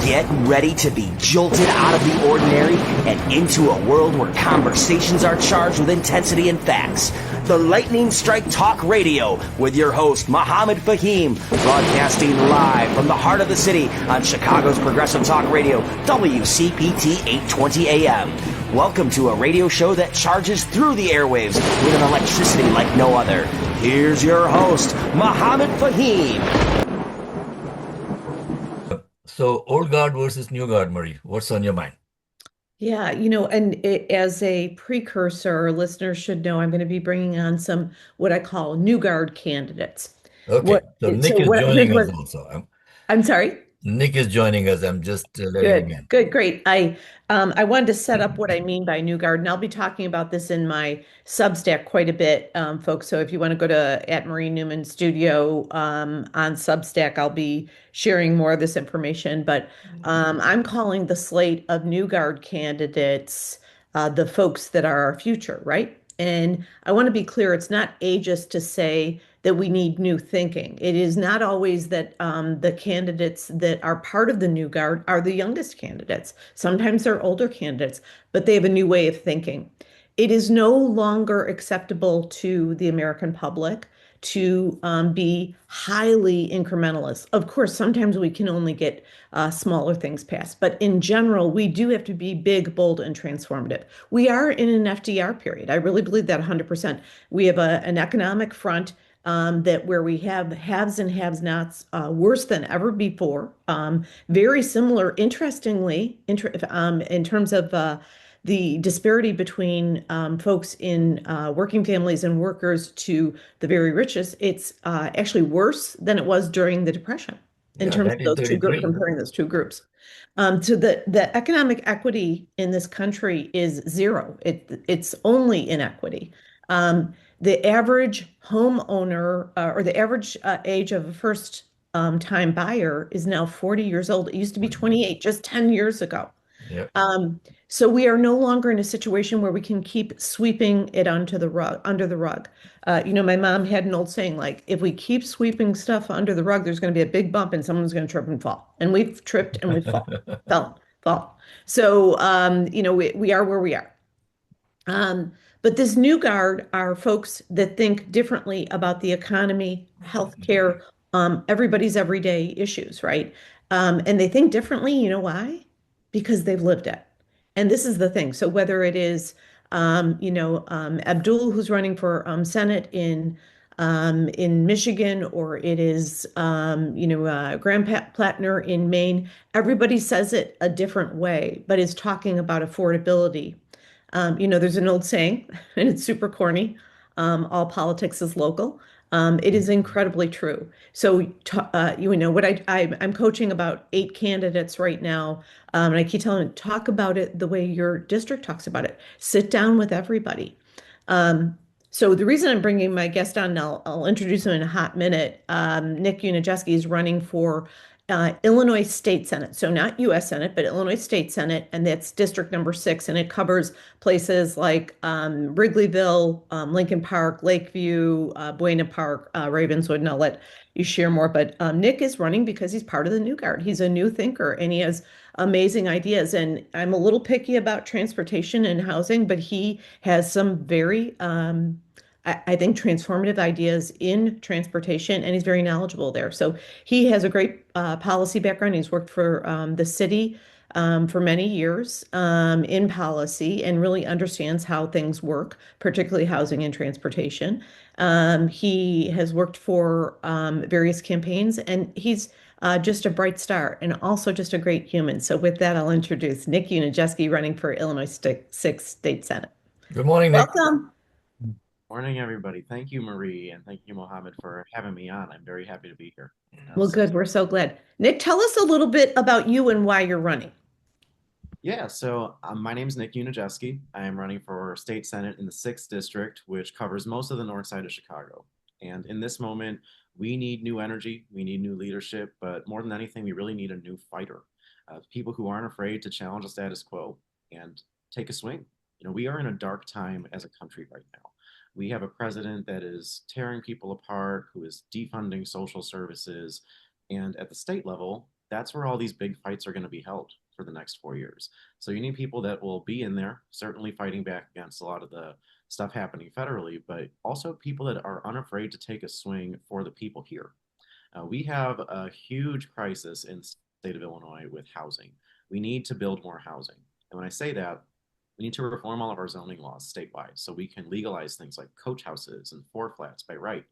Get ready to be jolted out of the ordinary and into a world where conversations are charged with intensity and facts. The Lightning Strike Talk Radio with your host, Mohammed Faheem, broadcasting live from the heart of the city on Chicago's Progressive Talk Radio, WCPT 820 AM. Welcome to a radio show that charges through the airwaves with an electricity like no other. Here's your host, Mohammed Faheem. So, old guard versus new guard, Marie, what's on your mind? Yeah, as a precursor, listeners should know I'm going to be bringing on some what I call new guard candidates. Okay, so Nick is Here's joining us what also. I'm sorry. Nick is joining us. I'm just letting him Good, in. good, great. I wanted to set up what I mean by new guard, and I'll be talking about this in my Substack quite a bit, folks. So if you want to go to at Marie Newman Studio on Substack, I'll be sharing more of this information. But I'm calling the slate of new guard candidates the folks that are our future, right? And I want to be clear, it's not ageist to say that we need new thinking. It is not always that the candidates that are part of the new guard are the youngest candidates. Sometimes they're older candidates, but they have a new way of thinking. It is no longer acceptable to the American public to be highly incrementalist. Of course, sometimes we can only get smaller things passed, but in general, we do have to be big, bold, and transformative. We are in an FDR period. I really believe that 100%. We have an economic front that where we have haves and have-nots worse than ever before. Very similar, interestingly, in terms of the disparity between folks in working families and workers to the very richest, it's actually worse than it was during the Depression in Yeah, terms of those two groups, 1933. comparing those two groups. So the economic equity in this country is zero. It's only inequity. The average homeowner or the average age of a first time buyer is now 40 years old. It used to be 28 just 10 years ago. Yep. So we are no longer in a situation where we can keep sweeping it under the rug. My mom had an old saying like, if we keep sweeping stuff under the rug, there's going to be a big bump and someone's going to trip and fall. And we've tripped and we've fall. So, we are where we are. But this new guard are folks that think differently about the economy, healthcare, everybody's everyday issues, right? And they think differently. You know why? Because they've lived it. And this is the thing. So whether it is, Abdul, who's running for Senate in Michigan, or it is, Graham Plattner in Maine, everybody says it a different way, but is talking about affordability. There's an old saying, and it's super corny, all politics is local. It is incredibly true. So, I'm coaching about 8 candidates right now, and I keep telling them, talk about it the way your district talks about it. Sit down with everybody. So the reason I'm bringing my guest on, and I'll introduce him in a hot minute. Nick Uniejewski is running for Illinois State Senate. So not U.S. Senate, but Illinois State Senate, and that's District number 6, and it covers places like Wrigleyville, Lincoln Park, Lakeview, Buena Park, Ravenswood, and I'll let you share more. But Nick is running because he's part of the New Guard. He's a new thinker, and he has amazing ideas. And I'm a little picky about transportation and housing, but he has some very I think transformative ideas in transportation, and he's very knowledgeable there. So he has a great policy background. He's worked for the city for many years in policy and really understands how things work, particularly housing and transportation. He has worked for various campaigns, and he's just a bright star and also just a great human. So with that, I'll introduce Nick Uniejewski running for Illinois 6th State Senate. Good morning, Nick. Welcome. Morning, everybody. Thank you, Marie, and thank you, Mohammed, for having me on. I'm very happy to be here. Well, good. We're so glad. Nick, tell us a little bit about you and why you're running. Yeah, so my name is Nick Uniejewski. I am running for state senate in the 6th district, which covers most of the north side of Chicago. And in this moment, we need new energy, we need new leadership, but more than anything, we really need a new fighter. People who aren't afraid to challenge the status quo and take a swing. We are in a dark time as a country right now. We have a president that is tearing people apart, who is defunding social services. And at the state level, that's where all these big fights are going to be held for the next 4 years. So you need people that will be in there, certainly fighting back against a lot of the stuff happening federally, but also people that are unafraid to take a swing for the people here. We have a huge crisis in the state of Illinois with housing. We need to build more housing. And when I say that, we need to reform all of our zoning laws statewide so we can legalize things like coach houses and four flats by right,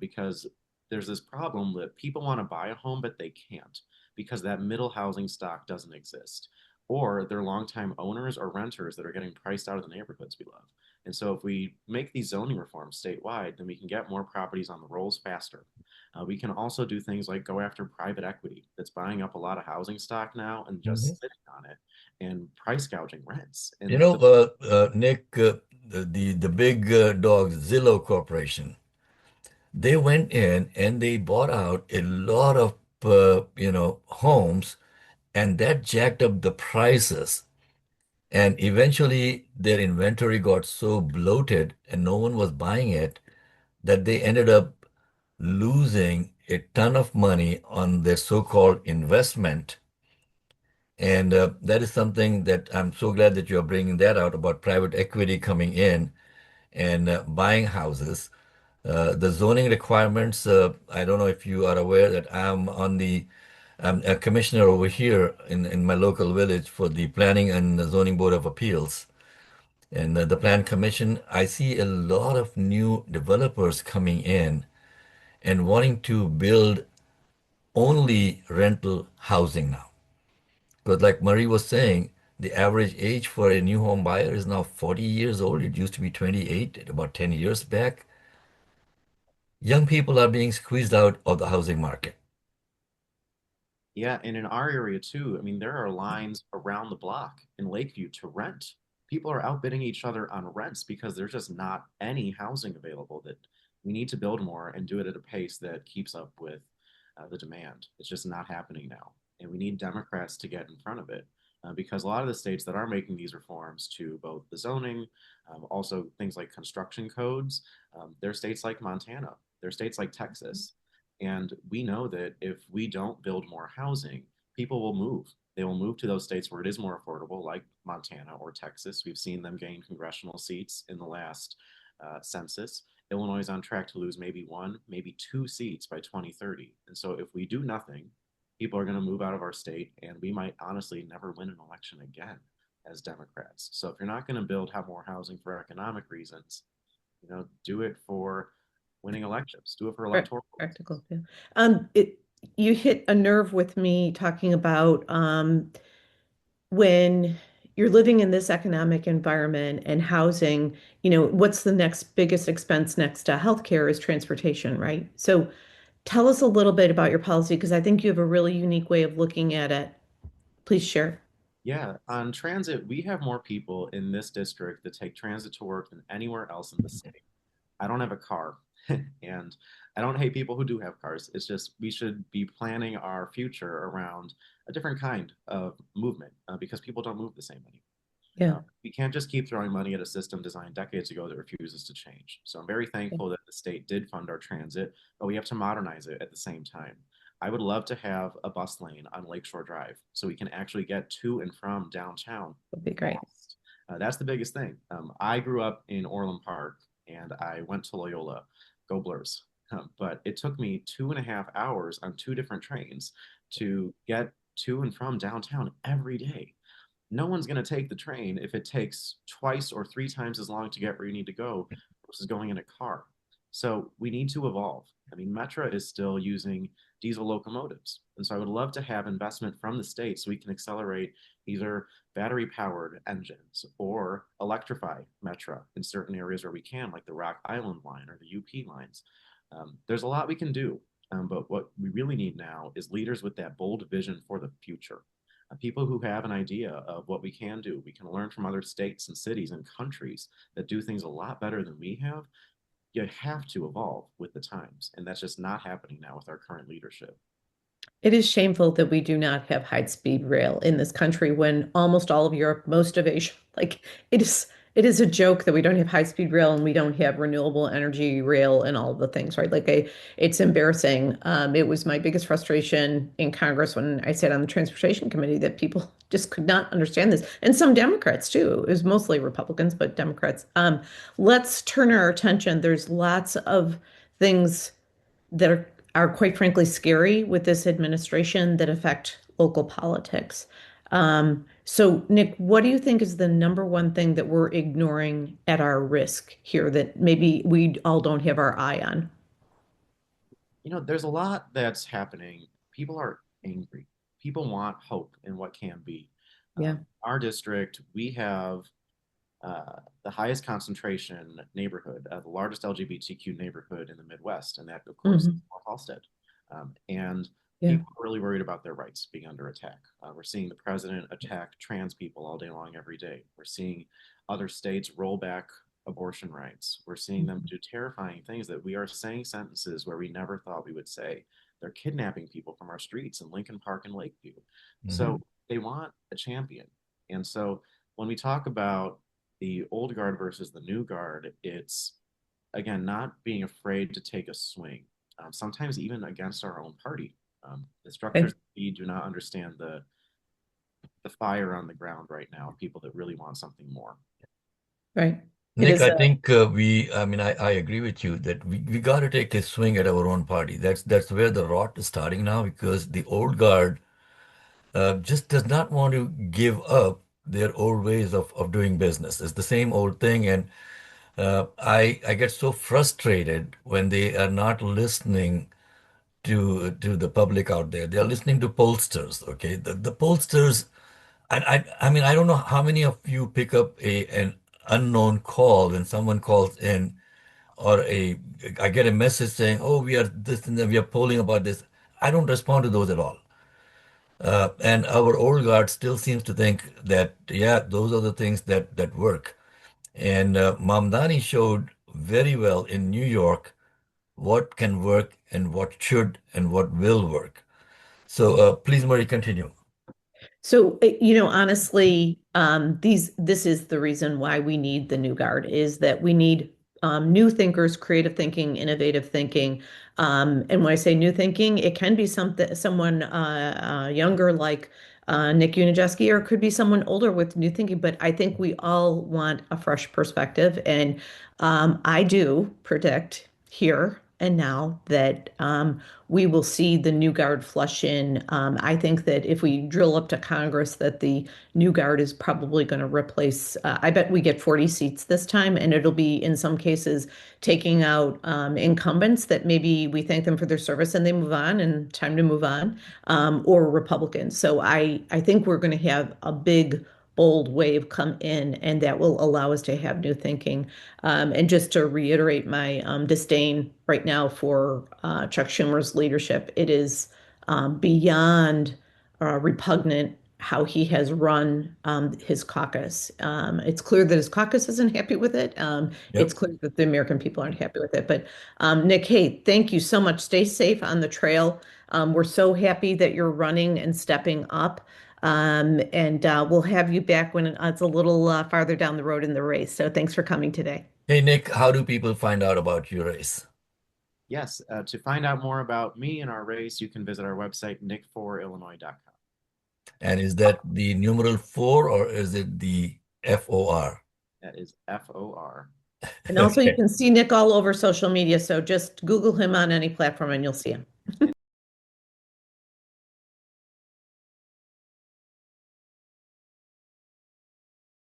because there's this problem that people want to buy a home, but they can't because that middle housing stock doesn't exist. Or they're longtime owners or renters that are getting priced out of the neighborhoods we love. And so if we make these zoning reforms statewide, then we can get more properties on the rolls faster. We can also do things like go after private equity that's buying up a lot of housing stock now and Mhm. just sitting on it and price gouging rents. You And know, the Nick, the big dogs, Zillow Corporation, they went in and they bought out a lot of homes, and that jacked up the prices. And eventually, their inventory got so bloated, and no one was buying it, that they ended up losing a ton of money on their so-called investment. And that is something that I'm so glad that you're bringing that out about private equity coming in and buying houses. The zoning requirements, I don't know if you are aware that I'm a commissioner over here in my local village for the Planning and Zoning Board of Appeals. And the Plan Commission, I see a lot of new developers coming in and wanting to build only rental housing now. Because, like Marie was saying, the average age for a new home buyer is now 40 years old. It used to be 28 about 10 years back. Young people are being squeezed out of the housing market. Yeah, and in our area too, I mean, there are lines around the block in Lakeview to rent. People are outbidding each other on rents because there's just not any housing available. That we need to build more and do it at a pace that keeps up with the demand. It's just not happening now. And we need Democrats to get in front of it because a lot of the states that are making these reforms to both the zoning, also things like construction codes, they're states like Montana, they're states like Texas. And we know that if we don't build more housing, people will move. They will move to those states where it is more affordable, like Montana or Texas. We've seen them gain congressional seats in the last census. Illinois is on track to lose maybe one, maybe two seats by 2030. And so if we do nothing, people are going to move out of our state, and we might honestly never win an election again as Democrats. So if you're not going to build have more housing for economic reasons, do it for winning elections, do it for electoral. Practical. Yeah. You hit a nerve with me talking about when you're living in this economic environment and housing, what's the next biggest expense next to healthcare is transportation, right? So tell us a little bit about your policy because I think you have a really unique way of looking at it. Please share. Yeah, on transit, we have more people in this district that take transit to work than anywhere else in the city. I don't have a car, and I don't hate people who do have cars. It's just we should be planning our future around a different kind of movement because people don't move the same anymore. Yeah. We can't just keep throwing money at a system designed decades ago that refuses to change. So I'm very thankful that the state did fund our transit, but we have to modernize it at the same time. I would love to have a bus lane on Lakeshore Drive so we can actually get to and from downtown. Would be great. That's the biggest thing. I grew up in Orland Park and I went to Loyola, go Blurs. But it took me 2.5 hours on two different trains to get to and from downtown every day. No one's going to take the train if it takes twice or three times as long to get where you need to go versus going in a car. So we need to evolve. I mean, Metra is still using diesel locomotives. And so I would love to have investment from the state so we can accelerate either battery powered engines or electrify Metra in certain areas where we can, like the Rock Island line or the UP lines. There's a lot we can do. But what we really need now is leaders with that bold vision for the future. People who have an idea of what we can do. We can learn from other states and cities and countries that do things a lot better than we have. You have to evolve with the times, and that's just not happening now with our current leadership. It is shameful that we do not have high-speed rail in this country when almost all of Europe, most of Asia, like it is It is a joke that we don't have high-speed rail and we don't have renewable energy rail and all the things, right? It's embarrassing. It was my biggest frustration in Congress when I sat on the Transportation Committee that people just could not understand this, and some Democrats too. It was mostly Republicans, but Democrats. Let's turn our attention. There's lots of things that are quite frankly scary with this administration that affect local politics. So, Nick, what do you think is the number one thing that we're ignoring at our risk here that maybe we all don't have our eye on? There's a lot that's happening. People are angry. People want hope in what can be. Yeah. Our district, we have the highest concentration neighborhood, the largest LGBTQ neighborhood in the Midwest, and that, of course, is Mhm. North Halstead. And Yeah. people are really worried about their rights being under attack. We're seeing the president attack trans people all day long, every day. We're seeing other states roll back abortion rights. We're seeing them do terrifying things that we are saying sentences where we never thought we would say. They're kidnapping people from our streets in Lincoln Park and Lakeview. So they want a champion. And so when we talk about the old guard versus the new guard, it's again not being afraid to take a swing, sometimes even against our own party. The structures Okay. we do not understand the fire on the ground right now. People that really want something more. Right. It Nick, is I think I agree with you that we got to take a swing at our own party. That's where the rot is starting now because the old guard just does not want to give up their old ways of doing business. It's the same old thing, and I get so frustrated when they are not listening to the public out there. They are listening to pollsters. Okay, the pollsters. I mean I don't know how many of you pick up an unknown call when someone calls in or I get a message saying, "Oh, we are this and that, we are polling about this." I don't respond to those at all. And our old guard still seems to think that, yeah, those are the things that work. And Mamdani showed very well in New York what can work and what should and what will work. So please, Marie, continue. So, honestly, this is the reason why we need the new guard is that we need new thinkers, creative thinking, innovative thinking. And when I say new thinking, it can be someone younger like Nick Uniejewski, or it could be someone older with new thinking. But I think we all want a fresh perspective, and I do predict here and now that we will see the new guard flush in. I think that if we drill up to Congress, that the new guard is probably going to replace. I bet we get 40 seats this time, and it'll be in some cases taking out incumbents that maybe we thank them for their service and they move on, and time to move on, or Republicans. So I think we're going to have a big bold wave come in, and that will allow us to have new thinking. And just to reiterate my disdain right now for Chuck Schumer's leadership, it is beyond repugnant how he has run his caucus. It's clear that his caucus isn't happy with it. It's Yep. clear that the American people aren't happy with it. But Nick, hey, thank you so much. Stay safe on the trail. We're so happy that you're running and stepping up. And we'll have you back when it's a little farther down the road in the race. So thanks for coming today. Hey, Nick, how do people find out about your race? Yes, to find out more about me and our race, you can visit our website, nick4illinois.com. And is that the numeral four or is it the FOR? That is FOR. And also, you Okay. can see Nick all over social media. So just Google him on any platform and you'll see him.